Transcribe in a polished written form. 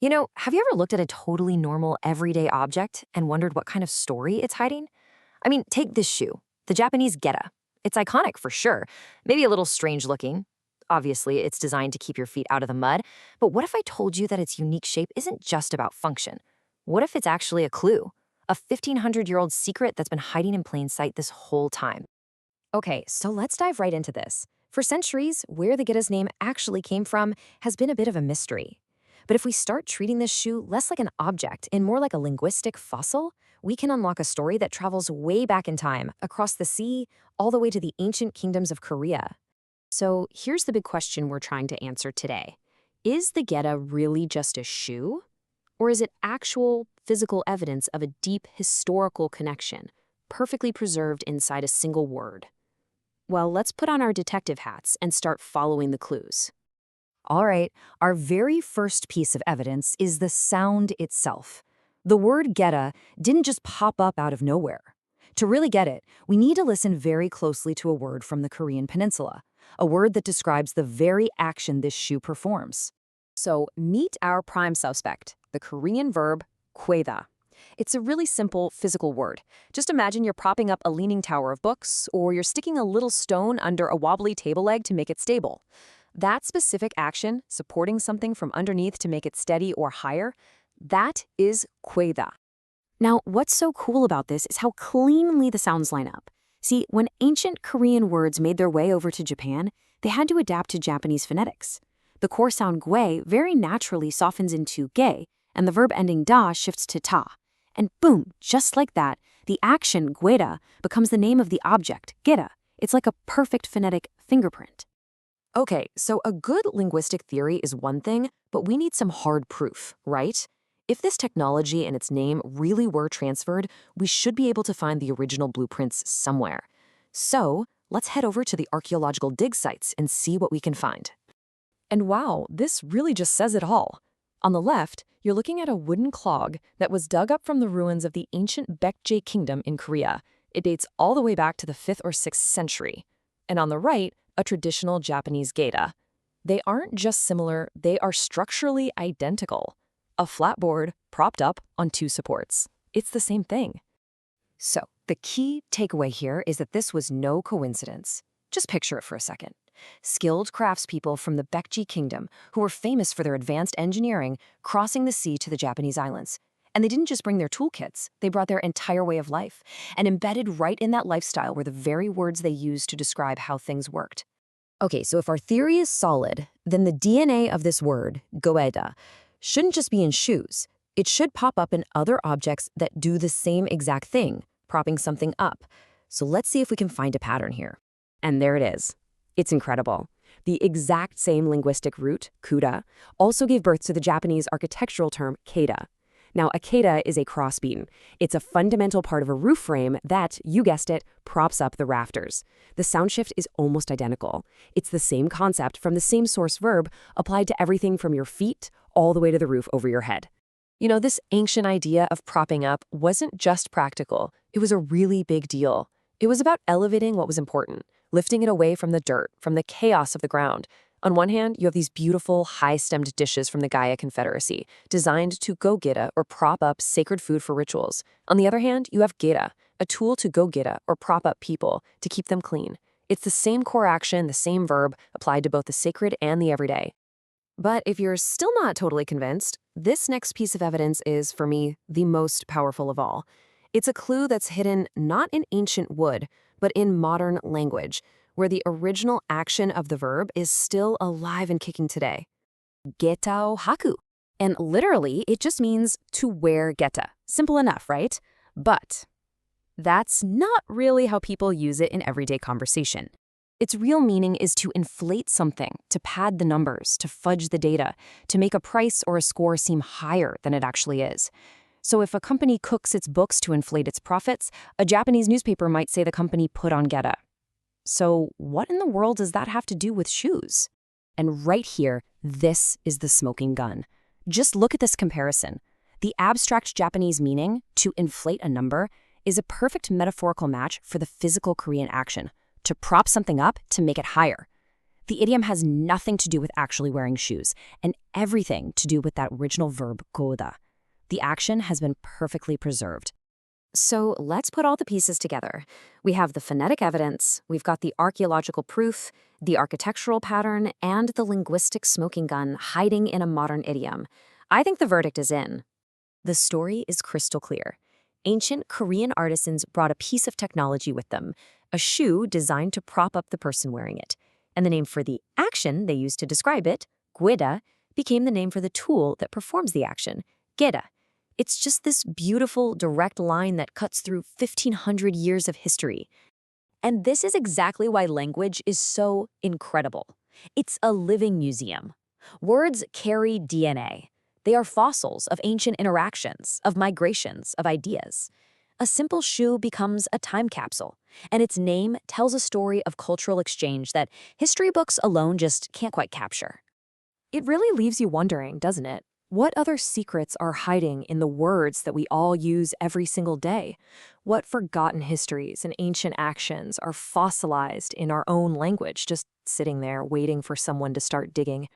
Have you ever looked at a totally normal, everyday object and wondered what kind of story it's hiding? I mean, take this shoe, the Japanese Geta. It's iconic for sure, maybe a little strange looking. Obviously, it's designed to keep your feet out of the mud, but what if I told you that its unique shape isn't just about function? What if it's actually a clue? A 1500-year-old secret that's been hiding in plain sight this whole time. Okay, so let's dive right into this. For centuries, where the Geta's name actually came from has been a bit of a mystery. But if we start treating this shoe less like an object and more like a linguistic fossil, we can unlock a story that travels way back in time, across the sea, all the way to the ancient kingdoms of Korea. So here's the big question we're trying to answer today. Is the Geta really just a shoe? Or is it actual, physical evidence of a deep historical connection, perfectly preserved inside a single word? Well, let's put on our detective hats and start following the clues. All right, our very first piece of evidence is the sound itself. The word Geta didn't just pop up out of nowhere. To really get it, we need to listen very closely to a word from the Korean peninsula, a word that describes the very action this shoe performs. So meet our prime suspect, the Korean verb Goeda. It's a really simple physical word. Just imagine you're propping up a leaning tower of books, or you're sticking a little stone under a wobbly table leg to make it stable. That specific action, supporting something from underneath to make it steady or higher, that is Goeda. Now, what's so cool about this is how cleanly the sounds line up. See, when ancient Korean words made their way over to Japan, they had to adapt to Japanese phonetics. The core sound gui very naturally softens into ge, and the verb ending da shifts to ta. And boom, just like that, the action Goeda becomes the name of the object, Geta. It's like a perfect phonetic fingerprint. Okay, so a good linguistic theory is one thing, but we need some hard proof, right? If this technology and its name really were transferred, we should be able to find the original blueprints somewhere. So let's head over to the archaeological dig sites and see what we can find. And wow, this really just says it all. On the left, you're looking at a wooden clog that was dug up from the ruins of the ancient Baekje kingdom in Korea. It dates all the way back to the 5th or 6th century. And on the right, a traditional Japanese Geta. They aren't just similar, they are structurally identical. A flat board propped up on two supports. It's the same thing. So, the key takeaway here is that this was no coincidence. Just picture it for a second. Skilled craftspeople from the Baekje kingdom, who were famous for their advanced engineering, crossing the sea to the Japanese islands. And they didn't just bring their toolkits, they brought their entire way of life. And embedded right in that lifestyle were the very words they used to describe how things worked. Okay, so if our theory is solid, then the DNA of this word, Goeda, shouldn't just be in shoes. It should pop up in other objects that do the same exact thing, propping something up. So let's see if we can find a pattern here. And there it is. It's incredible. The exact same linguistic root, kuda, also gave birth to the Japanese architectural term keita. Now, a keita is a crossbeam. It's a fundamental part of a roof frame that, you guessed it, props up the rafters. The sound shift is almost identical. It's the same concept from the same source verb applied to everything from your feet all the way to the roof over your head. This ancient idea of propping up wasn't just practical. It was a really big deal. It was about elevating what was important, lifting it away from the dirt, from the chaos of the ground. On one hand, you have these beautiful, high-stemmed dishes from the Gaya Confederacy, designed to go Goeda or prop up sacred food for rituals. On the other hand, you have Goeda, a tool to go Goeda or prop up people, to keep them clean. It's the same core action, the same verb, applied to both the sacred and the everyday. But if you're still not totally convinced, this next piece of evidence is, for me, the most powerful of all. It's a clue that's hidden not in ancient wood, but in modern language, where the original action of the verb is still alive and kicking today. Getao haku. And literally, it just means to wear geta. Simple enough, right? But that's not really how people use it in everyday conversation. Its real meaning is to inflate something, to pad the numbers, to fudge the data, to make a price or a score seem higher than it actually is. So if a company cooks its books to inflate its profits, a Japanese newspaper might say the company put on Geta. So what in the world does that have to do with shoes? And right here, this is the smoking gun. Just look at this comparison. The abstract Japanese meaning, to inflate a number, is a perfect metaphorical match for the physical Korean action, to prop something up to make it higher. The idiom has nothing to do with actually wearing shoes, and everything to do with that original verb, Goeda. The action has been perfectly preserved. So let's put all the pieces together. We have the phonetic evidence, we've got the archaeological proof, the architectural pattern, and the linguistic smoking gun hiding in a modern idiom. I think the verdict is in. The story is crystal clear. Ancient Korean artisans brought a piece of technology with them, a shoe designed to prop up the person wearing it. And the name for the action they used to describe it, Goeda, became the name for the tool that performs the action, Geta. It's just this beautiful, direct line that cuts through 1,500 years of history. And this is exactly why language is so incredible. It's a living museum. Words carry DNA. They are fossils of ancient interactions, of migrations, of ideas. A simple shoe becomes a time capsule, and its name tells a story of cultural exchange that history books alone just can't quite capture. It really leaves you wondering, doesn't it? What other secrets are hiding in the words that we all use every single day? What forgotten histories and ancient actions are fossilized in our own language, just sitting there waiting for someone to start digging?